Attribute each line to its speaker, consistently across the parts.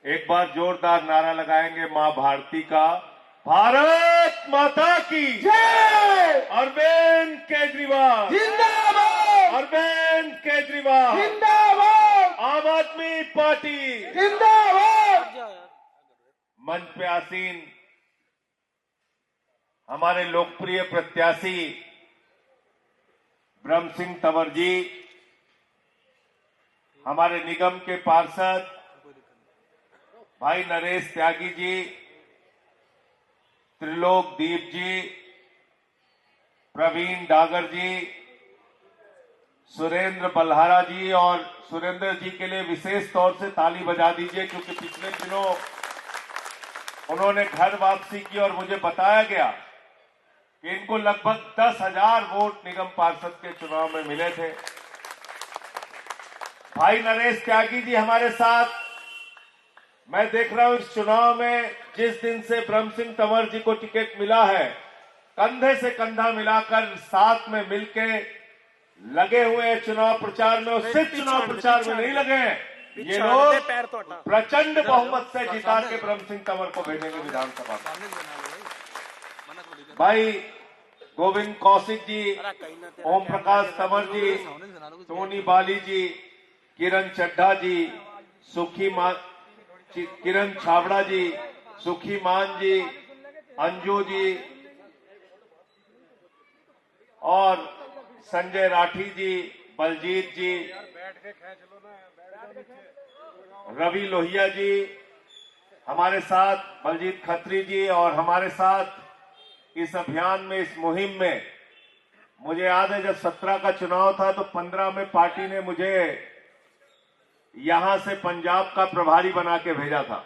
Speaker 1: एक बार जोरदार नारा लगाएंगे मां भारती का। भारत माता की
Speaker 2: जय।
Speaker 1: अरविंद केजरीवाल
Speaker 2: जिंदाबाद।
Speaker 1: अरविंद केजरीवाल
Speaker 2: जिंदाबाद।
Speaker 1: आम आदमी पार्टी
Speaker 2: जिंदाबाद।
Speaker 1: मंच पे आसीन हमारे लोकप्रिय प्रत्याशी ब्रह्म सिंह तंवर जी, हमारे निगम के पार्षद भाई नरेश त्यागी जी, त्रिलोक दीप जी, प्रवीण डागर जी, सुरेंद्र बल्हारा जी, और सुरेंद्र जी के लिए विशेष तौर से ताली बजा दीजिए क्योंकि पिछले दिनों उन्होंने घर वापसी की और मुझे बताया गया कि इनको लगभग 10,000 वोट निगम पार्षद के चुनाव में मिले थे। भाई नरेश त्यागी जी हमारे साथ, मैं देख रहा हूं इस चुनाव में जिस दिन से ब्रह्म सिंह तंवर जी को टिकट मिला है, कंधे से कंधा मिलाकर साथ में मिलके लगे हुए हैं चुनाव प्रचार में। और सिर्फ चुनाव प्रचार में नहीं लगे हैं, ये लोग प्रचंड बहुमत से जिता के ब्रह्म सिंह तंवर को भेजेंगे विधानसभा में। भाई गोविंद कौशिक जी, ओम प्रकाश तंवर जी, टोनी बाली जी, किरण चड्ढा जी, किरण छाबड़ा जी, सुखी मान जी, अंजू जी और संजय राठी जी, बलजीत जी, रवि लोहिया जी हमारे साथ, बलजीत खत्री जी, और हमारे साथ इस अभियान में, इस मुहिम में। मुझे याद है जब 17 का चुनाव था तो 15 में पार्टी ने मुझे यहां से पंजाब का प्रभारी बना के भेजा था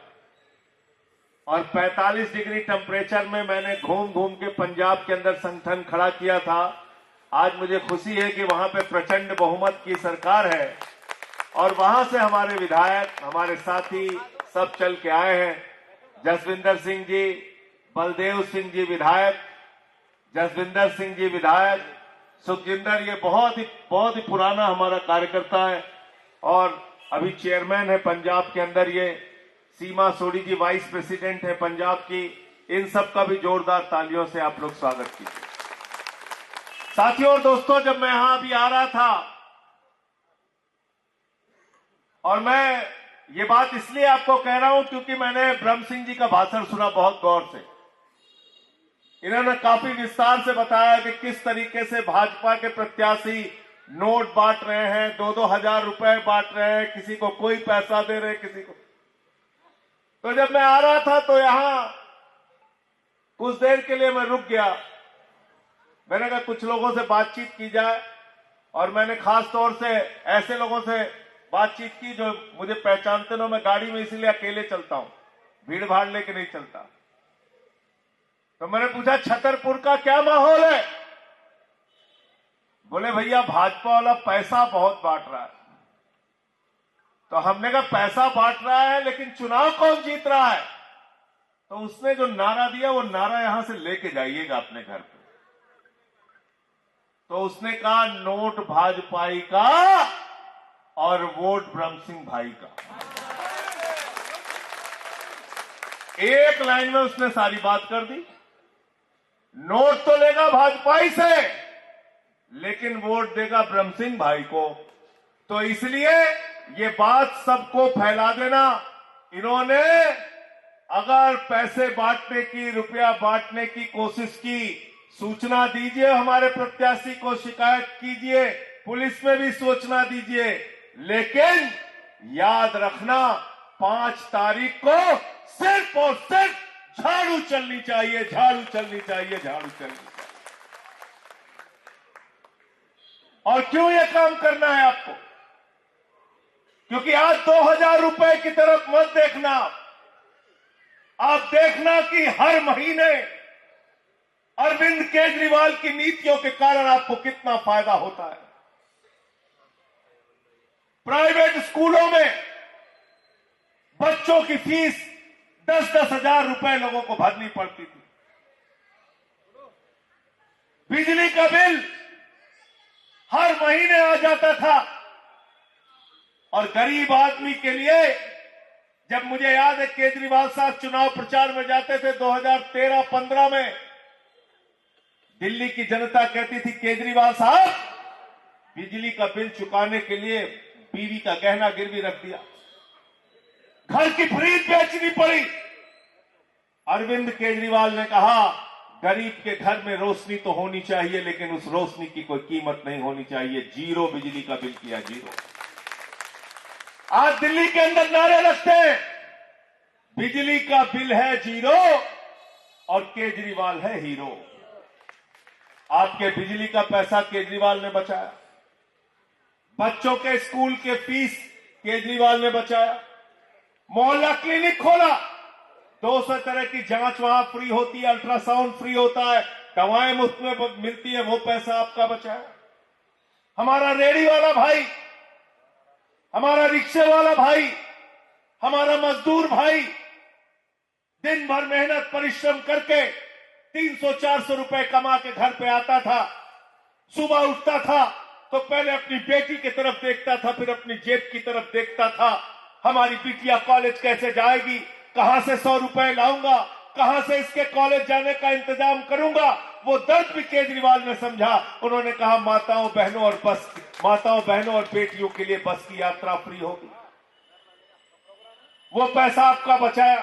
Speaker 1: और 45 डिग्री टेम्परेचर में मैंने घूम घूम के पंजाब के अंदर संगठन खड़ा किया था। आज मुझे खुशी है कि वहां पे प्रचंड बहुमत की सरकार है और वहां से हमारे विधायक, हमारे साथी सब चल के आए हैं। जसविंदर सिंह जी, बलदेव सिंह जी विधायक, जसविंदर सिंह जी विधायक, सुखजिंदर, ये बहुत ही पुराना हमारा कार्यकर्ता है और अभी चेयरमैन है पंजाब के अंदर। ये सीमा सोडी जी वाइस प्रेसिडेंट है पंजाब की। इन सब का भी जोरदार तालियों से आप लोग स्वागत कीजिए। साथियों और दोस्तों, जब मैं यहां अभी आ रहा था और मैं ये बात इसलिए आपको कह रहा हूं क्योंकि मैंने ब्रह्म सिंह जी का भाषण सुना बहुत गौर से। इन्होंने काफी विस्तार से बताया कि किस तरीके से भाजपा के प्रत्याशी नोट बांट रहे हैं, 2-2 हजार रुपए बांट रहे हैं, किसी को कोई पैसा दे रहे, किसी को। तो जब मैं आ रहा था तो यहां कुछ देर के लिए मैं रुक गया। मैंने कहा कुछ लोगों से बातचीत की जाए और मैंने खास तौर से ऐसे लोगों से बातचीत की जो मुझे पहचानते ना। मैं गाड़ी में इसलिए अकेले चलता हूं, भीड़ भाड़ लेके नहीं चलता। तो मैंने पूछा छतरपुर का क्या माहौल है? बोले भैया भाजपा वाला पैसा बहुत बांट रहा है। तो हमने कहा पैसा बांट रहा है लेकिन चुनाव कौन जीत रहा है? तो उसने जो नारा दिया वो नारा यहां से लेके जाइएगा अपने घर पे। तो उसने कहा नोट भाजपाई का और वोट ब्रह्म सिंह भाई का। एक लाइन में उसने सारी बात कर दी। नोट तो लेगा भाजपाई से लेकिन वोट देगा ब्रह्म सिंह भाई को। तो इसलिए ये बात सबको फैला देना। इन्होंने अगर पैसे बांटने की, रुपया बांटने की कोशिश की, सूचना दीजिए, हमारे प्रत्याशी को शिकायत कीजिए, पुलिस में भी सूचना दीजिए। लेकिन याद रखना 5 तारीख को सिर्फ और सिर्फ झाड़ू चलनी चाहिए, झाड़ू चलनी चाहिए, झाड़ू चलनी चाहिए। और क्यों यह काम करना है आपको? क्योंकि आज 2,000 रुपए की तरफ मत देखना। आप देखना कि हर महीने अरविंद केजरीवाल की नीतियों के कारण आपको कितना फायदा होता है। प्राइवेट स्कूलों में बच्चों की फीस 10-10 हजार रुपए लोगों को भरनी पड़ती थी। बिजली का बिल हर महीने आ जाता था और गरीब आदमी के लिए जब मुझे याद है केजरीवाल साहब चुनाव प्रचार में जाते थे 2013-15 में, दिल्ली की जनता कहती थी केजरीवाल साहब बिजली का बिल चुकाने के लिए बीवी का गहना गिरवी रख दिया, घर की खरीद बेचनी पड़ी। अरविंद केजरीवाल ने कहा गरीब के घर में रोशनी तो होनी चाहिए, लेकिन उस रोशनी की कोई कीमत नहीं होनी चाहिए। जीरो बिजली का बिल किया, जीरो। आज दिल्ली के अंदर नारे लगते हैं बिजली का बिल है जीरो और केजरीवाल है हीरो। आपके बिजली का पैसा केजरीवाल ने बचाया, बच्चों के स्कूल के फीस केजरीवाल ने बचाया, मोहल्ला क्लिनिक खोला, 200 तरह की जांच वहां फ्री होती है, अल्ट्रासाउंड फ्री होता है, दवाएं मुफ्त में मिलती है, वो पैसा आपका बचाया। हमारा रेहड़ी वाला भाई, हमारा रिक्शे वाला भाई, हमारा मजदूर भाई दिन भर मेहनत परिश्रम करके 300-400 रुपए कमा के घर पे आता था। सुबह उठता था तो पहले अपनी बेटी की तरफ देखता था, फिर अपनी जेब की तरफ देखता था। हमारी बिटिया कॉलेज कैसे जाएगी, कहां से 100 रुपए लाऊंगा, कहां से इसके कॉलेज जाने का इंतजाम करूंगा। वो दर्द भी केजरीवाल ने समझा। उन्होंने कहा माताओं बहनों और बेटियों के लिए बस की यात्रा फ्री होगी। वो पैसा आपका बचाया,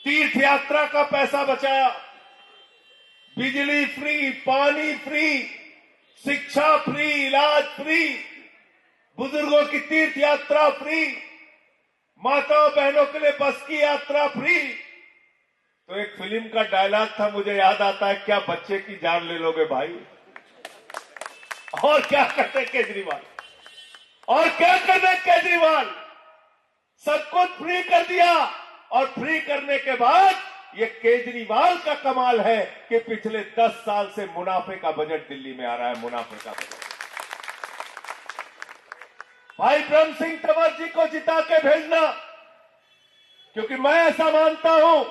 Speaker 1: तीर्थ यात्रा का पैसा बचाया, बिजली फ्री, पानी फ्री, शिक्षा फ्री, इलाज फ्री, बुजुर्गों की तीर्थ यात्रा फ्री, माताओं बहनों के लिए बस की यात्रा फ्री। तो एक फिल्म का डायलॉग था, मुझे याद आता है, क्या बच्चे की जान ले लोगे भाई। और क्या करते केजरीवाल, और क्या करते केजरीवाल, सब कुछ फ्री कर दिया। और फ्री करने के बाद ये केजरीवाल का कमाल है कि पिछले 10 साल से मुनाफे का बजट दिल्ली में आ रहा है, मुनाफे का बजट। भाई ब्रह्म सिंह तंवर जी को जिता के भेजना, क्योंकि मैं ऐसा मानता हूं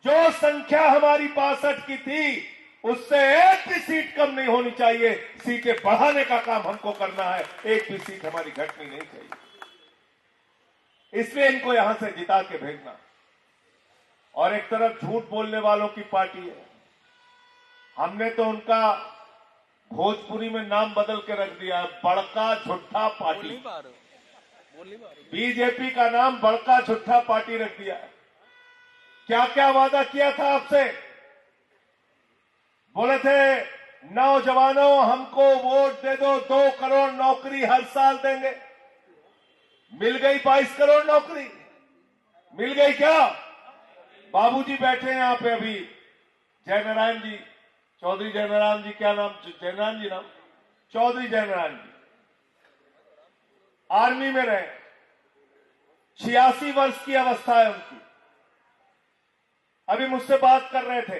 Speaker 1: जो संख्या हमारी 62 की थी उससे एक भी सीट कम नहीं होनी चाहिए। सीटें बढ़ाने का काम हमको करना है, एक भी सीट हमारी घटनी नहीं चाहिए। इसलिए इनको यहां से जिता के भेजना। और एक तरफ झूठ बोलने वालों की पार्टी है, हमने तो उनका भोजपुरी में नाम बदल के रख दिया है, बड़का झुट्ठा पार्टी। बीजेपी का नाम बड़का झुट्ठा पार्टी रख दिया है। क्या क्या वादा किया था आपसे, बोले थे नौजवानों हमको वोट दे दो, 2 करोड़ नौकरी हर साल देंगे। मिल गई 22 करोड़ नौकरी, मिल गई क्या? बाबूजी बैठे हैं यहां पे अभी, जयनारायण जी, चौधरी जयनारायण जी, क्या नाम, जयनारायण जी नाम, चौधरी जयनारायण जी आर्मी में रहे, 86 वर्ष की अवस्था है उनकी। अभी मुझसे बात कर रहे थे,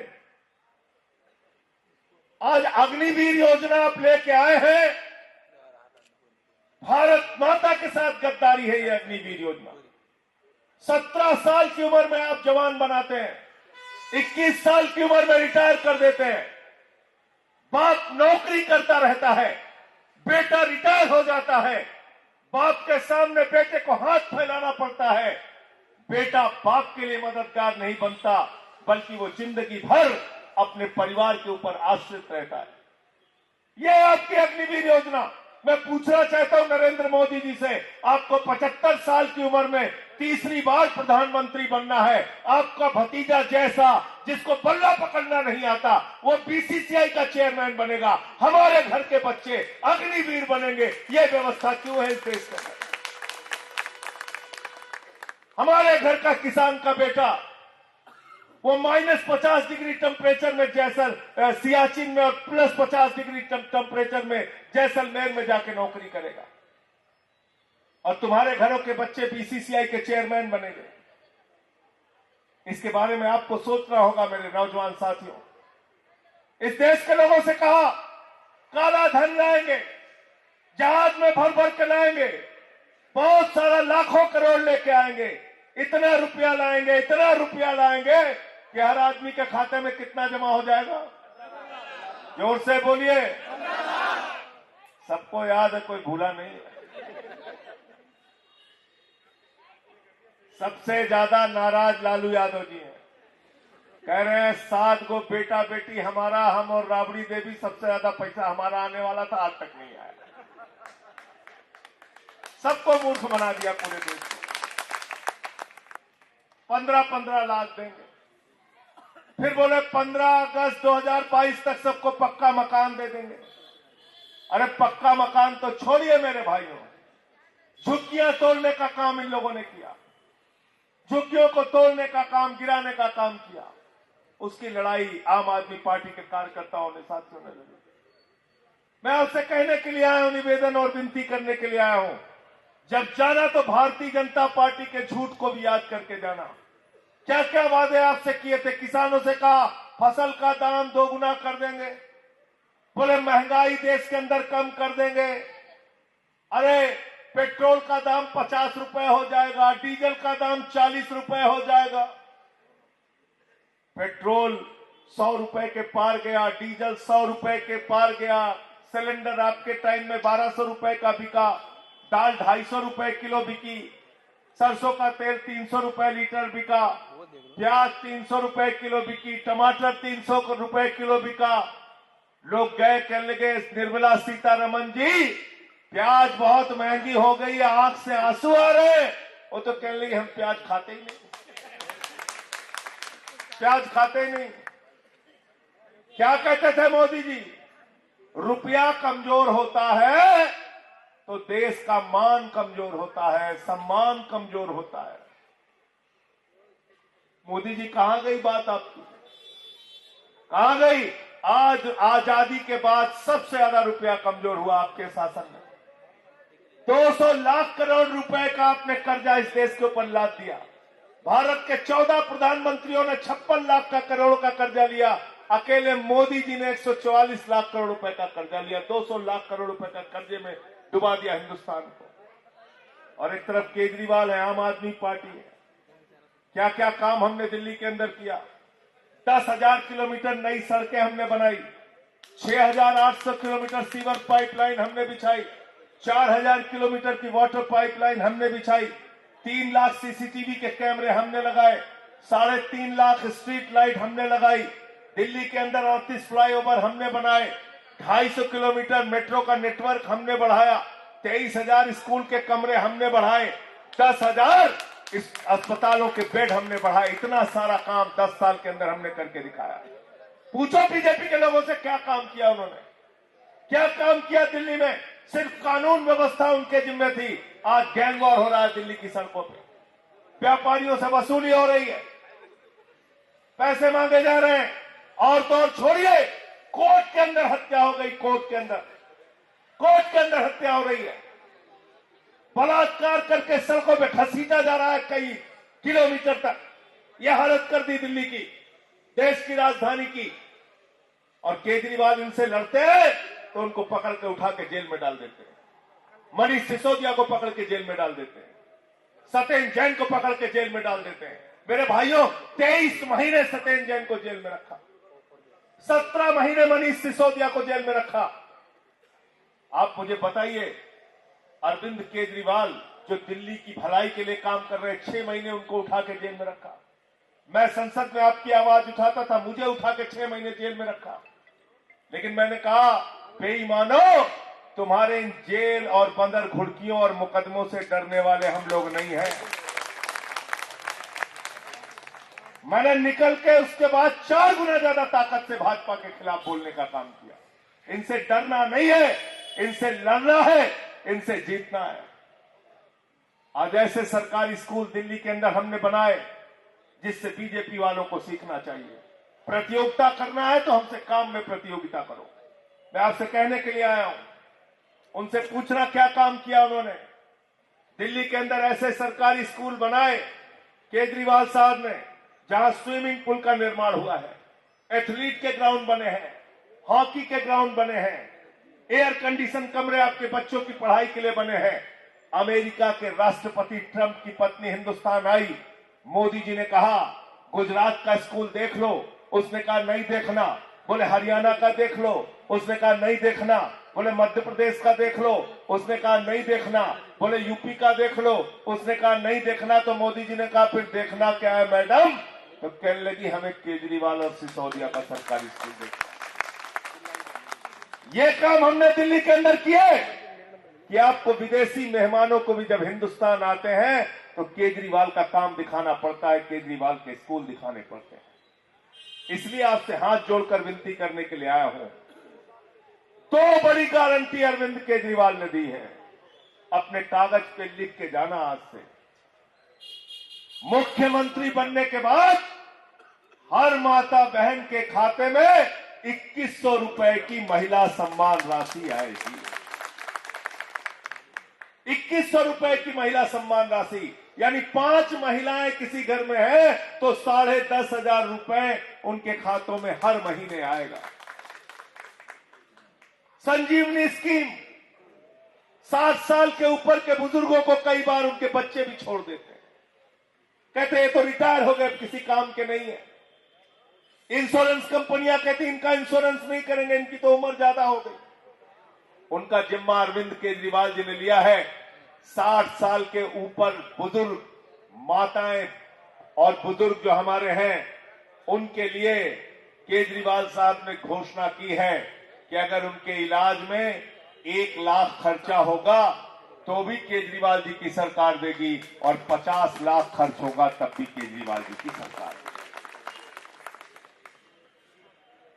Speaker 1: आज अग्निवीर योजना आप लेके आए हैं। भारत माता के साथ गद्दारी है ये अग्निवीर योजना। 17 साल की उम्र में आप जवान बनाते हैं, 21 साल की उम्र में रिटायर कर देते हैं। बाप नौकरी करता रहता है, बेटा रिटायर हो जाता है, बाप के सामने बेटे को हाथ फैलाना पड़ता है। बेटा बाप के लिए मददगार नहीं बनता, बल्कि वो जिंदगी भर अपने परिवार के ऊपर आश्रित रहता है। यह आपकी अग्निवीर योजना। मैं पूछना चाहता हूं नरेंद्र मोदी जी से, आपको 75 साल की उम्र में तीसरी बार प्रधानमंत्री बनना है। आपका भतीजा जैसा जिसको बल्ला पकड़ना नहीं आता वो बीसीसीआई का चेयरमैन बनेगा, हमारे घर के बच्चे अग्निवीर बनेंगे। ये व्यवस्था क्यों है इस देश में? हमारे घर का किसान का बेटा वो -50 डिग्री टेम्परेचर में सियाचिन में और +50 डिग्री टेम्परेचर में जैसलमेर में जाके नौकरी करेगा, और तुम्हारे घरों के बच्चे बीसीसीआई के चेयरमैन बनेंगे। इसके बारे में आपको सोचना होगा मेरे नौजवान साथियों। इस देश के लोगों से कहा काला धन लाएंगे, जहाज में भर भर के लाएंगे, बहुत सारा लाखों करोड़ लेके आएंगे, इतना रुपया लाएंगे, इतना रुपया लाएंगे कि हर आदमी के खाते में कितना जमा हो जाएगा? जोर से बोलिए। सबको याद है, कोई भूला नहीं है। सबसे ज्यादा नाराज लालू यादव जी हैं। कह रहे हैं 7 गो बेटा बेटी हमारा, हम और राबड़ी देवी सबसे ज्यादा पैसा हमारा आने वाला था, आज तक नहीं आया। सबको मूर्ख बना दिया पूरे देश को। 15-15 लाख देंगे, फिर बोले 15 अगस्त 2022 तक सबको पक्का मकान दे देंगे। अरे पक्का मकान तो छोड़िए मेरे भाइयों, झुग्गियां तोड़ने का काम इन लोगों ने किया, झुग्गियों को तोड़ने का काम, गिराने का काम किया। उसकी लड़ाई आम आदमी पार्टी के कार्यकर्ताओं ने साथियों ने लड़ी। मैं आपसे कहने के लिए आया हूं, निवेदन और विनती करने के लिए आया हूं, जब जाना तो भारतीय जनता पार्टी के झूठ को भी याद करके जाना। क्या क्या वादे आपसे किए थे? किसानों से कहा फसल का दाम 2 गुना कर देंगे, बोले महंगाई देश के अंदर कम कर देंगे। अरे पेट्रोल का दाम 50 रुपए हो जाएगा, डीजल का दाम 40 रुपए हो जाएगा। पेट्रोल 100 रुपए के पार गया, डीजल 100 रुपए के पार गया, सिलेंडर आपके टाइम में 1200 रुपए का बिका, दाल 250 रुपए किलो बिकी, सरसों का तेल 300 रुपए लीटर बिका, प्याज 300 रुपए किलो बिकी, टमाटर 300 रुपए किलो बिका। लोग गए कहने लगे निर्मला सीतारमन जी प्याज बहुत महंगी हो गई है, आंख से आंसू आ रहे। वो तो कहने लगे हम प्याज खाते ही नहीं, प्याज खाते ही नहीं। क्या कहते थे मोदी जी? रुपया कमजोर होता है तो देश का मान कमजोर होता है, सम्मान कमजोर होता है। मोदी जी कहां गई बात आपकी? कहां गई? आज आजादी के बाद सबसे ज्यादा रुपया कमजोर हुआ आपके शासन में। 200 लाख करोड़ रुपए का आपने कर्जा इस देश के ऊपर लाद दिया। भारत के 14 प्रधानमंत्रियों ने 56 लाख का करोड़ का कर्जा लिया, अकेले मोदी जी ने 144 लाख करोड़ रुपए का कर्जा लिया। 200 लाख करोड़ रुपए का कर्जे में डुबा दिया हिंदुस्तान को। और एक तरफ केजरीवाल है, आम आदमी पार्टी है। क्या क्या काम हमने दिल्ली के अंदर किया? 10,000 किलोमीटर नई सड़कें हमने बनाई, 6,800 किलोमीटर सीवर पाइपलाइन हमने बिछाई, 4,000 किलोमीटर की वाटर पाइपलाइन हमने बिछाई, 3 लाख सीसीटीवी के कैमरे हमने लगाए, 3.5 लाख स्ट्रीट लाइट हमने लगाई, दिल्ली के अंदर 38 फ्लाईओवर हमने बनाए, 250 किलोमीटर मेट्रो का नेटवर्क हमने बढ़ाया, 23,000 स्कूल के कमरे हमने बढ़ाए, 10,000 इस अस्पतालों के बेड हमने बढ़ाए। इतना सारा काम 10 साल के अंदर हमने करके दिखाया। पूछो बीजेपी के लोगों से क्या काम किया उन्होंने, क्या काम किया दिल्ली में? सिर्फ कानून व्यवस्था उनके जिम्मे थी। आज गैंग वॉर हो रहा है दिल्ली की सड़कों पे, व्यापारियों से वसूली हो रही है, पैसे मांगे जा रहे हैं। और तो और छोड़िए, कोर्ट के अंदर हत्या हो गई, कोर्ट के अंदर हत्या हो रही है। बलात्कार करके सड़कों पे घसीटा जा रहा है कई किलोमीटर तक। यह हालत कर दी दिल्ली की, देश की राजधानी की। और केजरीवाल इनसे लड़ते हैं तो उनको पकड़ के उठा के जेल में डाल देते हैं। मनीष सिसोदिया को पकड़ के जेल में डाल देते हैं, सत्येंद्र जैन को पकड़ के जेल में डाल देते हैं। मेरे भाइयों, 23 महीने सत्येंद्र जैन को जेल में रखा, 17 महीने मनीष सिसोदिया को जेल में रखा। आप मुझे बताइए, अरविंद केजरीवाल जो दिल्ली की भलाई के लिए काम कर रहे, 6 महीने उनको उठा के जेल में रखा। मैं संसद में आपकी आवाज उठाता था, मुझे उठा के 6 महीने जेल में रखा। लेकिन मैंने कहा बेईमानो, तुम्हारे इन जेल और बंदर घुड़कियों और मुकदमों से डरने वाले हम लोग नहीं हैं। मैंने निकल के उसके बाद 4 गुना ज्यादा ताकत से भाजपा के खिलाफ बोलने का काम किया। इनसे डरना नहीं है, इनसे लड़ना है, इनसे जीतना है। आज ऐसे सरकारी स्कूल दिल्ली के अंदर हमने बनाए जिससे बीजेपी वालों को सीखना चाहिए। प्रतियोगिता करना है तो हमसे काम में प्रतियोगिता करो। मैं आपसे कहने के लिए आया हूं, उनसे पूछना क्या काम किया उन्होंने। दिल्ली के अंदर ऐसे सरकारी स्कूल बनाए केजरीवाल साहब ने जहां स्विमिंग पूल का निर्माण हुआ है, एथलीट के ग्राउंड बने हैं, हॉकी के ग्राउंड बने हैं, एयर कंडीशन कमरे आपके बच्चों की पढ़ाई के लिए बने हैं। अमेरिका के राष्ट्रपति ट्रंप की पत्नी हिंदुस्तान आई, मोदी जी ने कहा गुजरात का स्कूल देख लो, उसने कहा नहीं देखना। बोले हरियाणा का देख लो, उसने कहा नहीं देखना। बोले मध्य प्रदेश का देख लो, उसने कहा नहीं देखना। बोले यूपी का देख लो, उसने कहा नहीं देखना। तो मोदी जी ने कहा फिर देखना क्या है मैडम? तो कहने लगी हमें केजरीवाल और सिसोदिया का सरकारी स्कूल देखना। ये काम हमने दिल्ली के अंदर किए कि आपको विदेशी मेहमानों को भी जब हिंदुस्तान आते हैं तो केजरीवाल का काम दिखाना पड़ता है, केजरीवाल के स्कूल दिखाने पड़ते हैं। इसलिए आपसे हाथ जोड़कर विनती करने के लिए आया हूं। दो बड़ी गारंटी अरविंद केजरीवाल ने दी है, अपने कागज पे लिख के जाना। आज से मुख्यमंत्री बनने के बाद हर माता बहन के खाते में 2100 रुपए की महिला सम्मान राशि आएगी। 2100 रुपए की महिला सम्मान राशि, यानी 5 महिलाएं किसी घर में है तो 10,500 रुपए उनके खातों में हर महीने आएगा। संजीवनी स्कीम, 60 साल के ऊपर के बुजुर्गों को कई बार उनके बच्चे भी छोड़ देते हैं, कहते हैं तो रिटायर हो गए, अब किसी काम के नहीं है। इंश्योरेंस कंपनियां कहती इनका इंश्योरेंस नहीं करेंगे, इनकी तो उम्र ज्यादा हो गई। उनका जिम्मा अरविंद केजरीवाल जी ने लिया है। 60 साल के ऊपर बुजुर्ग माताएं और बुजुर्ग जो हमारे हैं, उनके लिए केजरीवाल साहब ने घोषणा की है कि अगर उनके इलाज में 1 लाख खर्चा होगा तो भी केजरीवाल जी की सरकार देगी, और 50 लाख खर्च होगा तब भी केजरीवाल जी की सरकार देगी।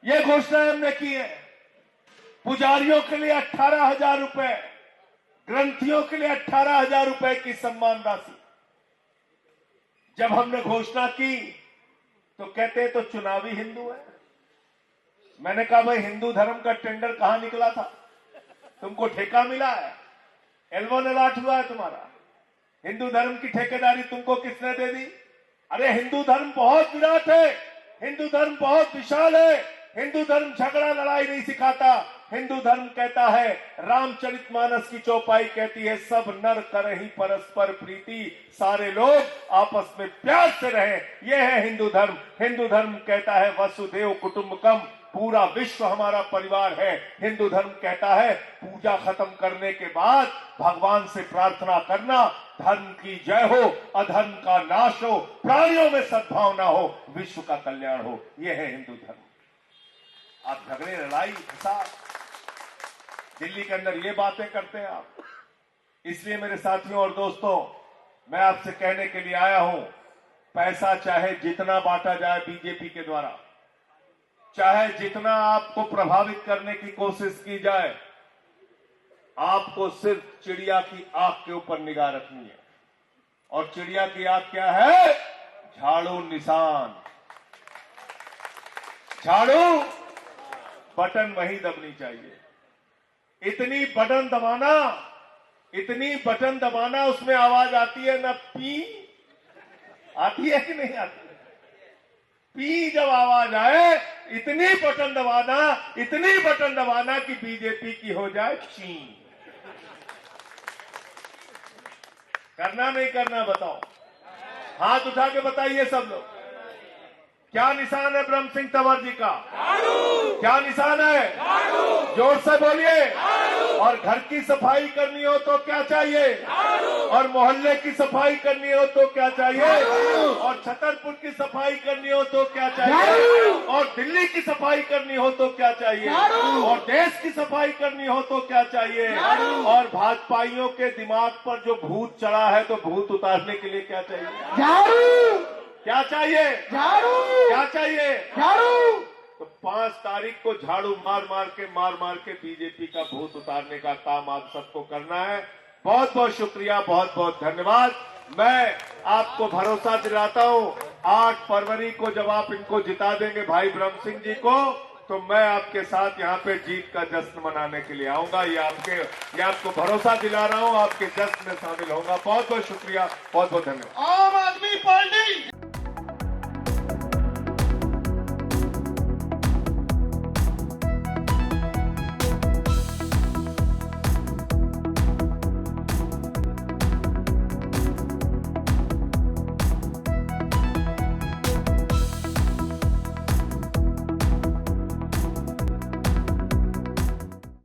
Speaker 1: ये घोषणा हमने की है। पुजारियों के लिए 18,000 रुपए, ग्रंथियों के लिए 18,000 रुपए की सम्मान राशि। जब हमने घोषणा की तो कहते तो चुनावी हिंदू है। मैंने कहा भाई हिंदू धर्म का टेंडर कहां निकला था? तुमको ठेका मिला है, एल्बोन अलाट हुआ है तुम्हारा। हिंदू धर्म की ठेकेदारी तुमको किसने दे दी? अरे हिंदू धर्म बहुत विराट है, हिंदू धर्म बहुत विशाल है। हिंदू धर्म झगड़ा लड़ाई नहीं सिखाता। हिंदू धर्म कहता है, रामचरितमानस की चौपाई कहती है, सब नर करहि परस्पर प्रीति, सारे लोग आपस में प्यार से रहें। यह है हिंदू धर्म। हिंदू धर्म कहता है वसुदेव कुटुंबकम, पूरा विश्व हमारा परिवार है। हिंदू धर्म कहता है पूजा खत्म करने के बाद भगवान से प्रार्थना करना, धर्म की जय हो, अधर्म का नाश हो, प्राणियों में सद्भावना हो, विश्व का कल्याण हो। यह है हिंदू धर्म। आप झगड़े लड़ाई फसाद दिल्ली के अंदर ये बातें करते हैं आप। इसलिए मेरे साथियों और दोस्तों, मैं आपसे कहने के लिए आया हूं, पैसा चाहे जितना बांटा जाए बीजेपी के द्वारा, चाहे जितना आपको प्रभावित करने की कोशिश की जाए, आपको सिर्फ चिड़िया की आंख के ऊपर निगाह रखनी है। और चिड़िया की आंख क्या है? झाड़ू निशान। झाड़ू बटन वही दबनी चाहिए। इतनी बटन दबाना उसमें आवाज आती है ना, पी आती है कि नहीं आती? पी जब आवाज आए, इतनी बटन दबाना कि बीजेपी की हो जाए चीन। करना नहीं करना बताओ? हाथ उठा के बताइए सब लोग। क्या निशान है ब्रह्म सिंह तंवर जी का? क्या निशान है? जोर से बोलिए। और घर की सफाई करनी हो तो क्या चाहिए? और मोहल्ले की सफाई करनी हो तो क्या चाहिए? और छतरपुर की सफाई करनी हो तो क्या चाहिए? और दिल्ली की सफाई करनी हो तो क्या चाहिए? और देश की सफाई करनी हो तो क्या चाहिए? और भाजपाइयों के दिमाग पर जो भूत चढ़ा है, तो भूत उतारने के लिए क्या चाहिए? क्या चाहिए? झाड़ू। क्या चाहिए? झाड़ू। तो 5 तारीख को झाड़ू मार मार के बीजेपी का भूत उतारने का काम आप सबको करना है। बहुत बहुत शुक्रिया, बहुत बहुत धन्यवाद। मैं आपको भरोसा दिलाता हूं, 8 फरवरी को जब आप इनको जिता देंगे भाई ब्रह्म सिंह जी को, तो मैं आपके साथ यहाँ पे जीत का जश्न मनाने के लिए आऊंगा। ये आपको भरोसा दिला रहा हूँ, आपके जश्न में शामिल होगा। बहुत बहुत शुक्रिया, बहुत बहुत धन्यवाद।
Speaker 2: आम आदमी पार्टी।